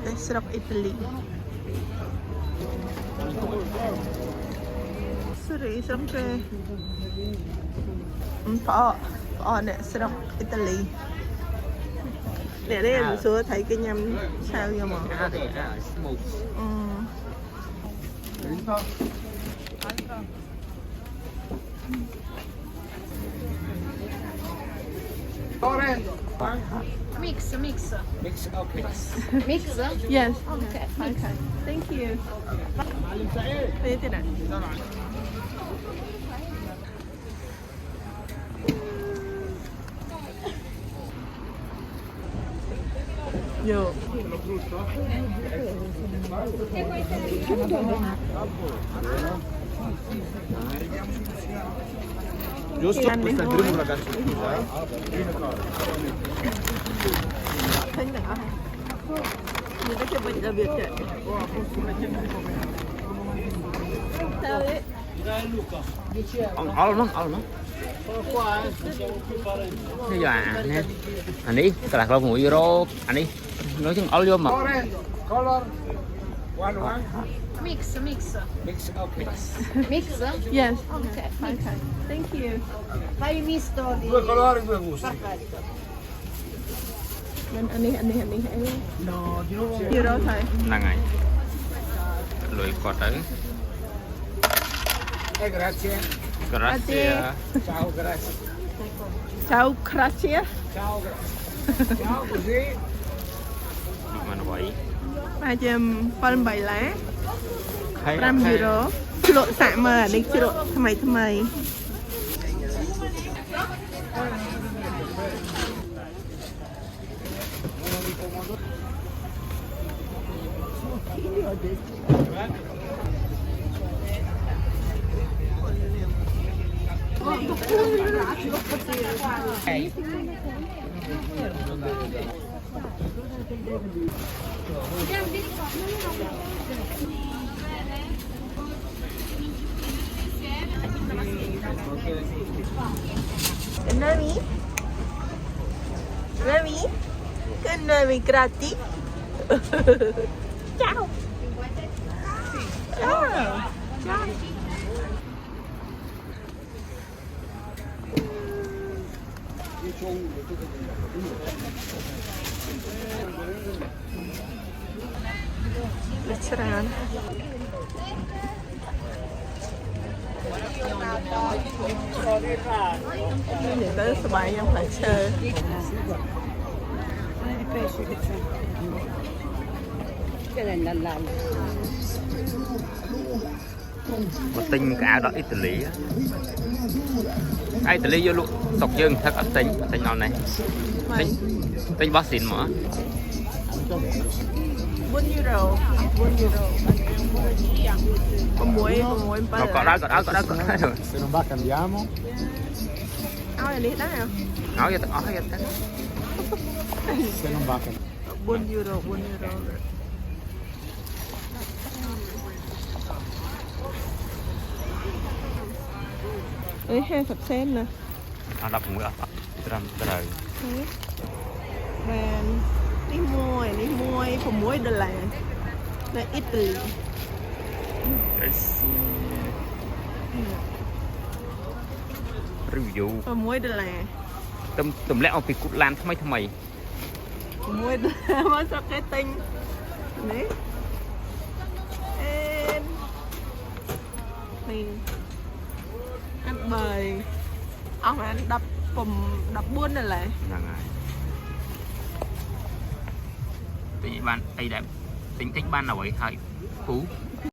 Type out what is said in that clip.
Cái srok Italy. Sorry, srok cái phở nè, srok Italy. Nè đây em xưa thấy cái nhâm sao vậy mà. Mix. Mix, okay. Mix? Yes. Okay. Okay. Thank you. Đây thế này. Yo. Giusto, questa è il primo ragazzo. Thấy nè. Mình có chụp hình đặc biệt vậy. Sao đấy? Alo nó. Đây là nè. Anh đi, cái là một euro. Anh đi. Nói chung alo mà. Color. One. Mix. Mix, okay. Mix? Yes. Okay. Okay. Thank you. Fai misto di... Due colori, due gusti. Perfetto. Anh đi. No, di nuovo. Euro thôi. Là ngày. Lùi cọt tới. Grazie. Grazie. Ciao, grazie. Ciao, grazie. Ciao, grazie. Ciao, così. Mà nó vậy. 378 lá 5 euro ជ្រក់សាក់មើលអានេះជ្រក់ថ្មីCanami gratis. Ciao. Ciao. Restaurant. Để tới số 7 em phải chơi. Một tinh cả đó Italy á. Cái Italy vô luôn sọc dương thật ở tinh nào này. Tinh bác xịn mà. 4 euro. 6 Có đó rồi. Se non va cambiamo. áo này đi đó nào. Nói vậy. Se non va cambiamo. 4 euro. Ấy 20 cent nè. Nó đập mũi ở trầm trời. Và đi mua 6 đô la. Là Italy. Review 6 đô la. tùm lẽ ông bị cút lan thay mày 6 đô la mà sao cái tinh. Đấy. Mình ăn bời. Ông ăn đập 4 đô la. Tí ban đây đẹp tính thích ban nào ấy hơi phú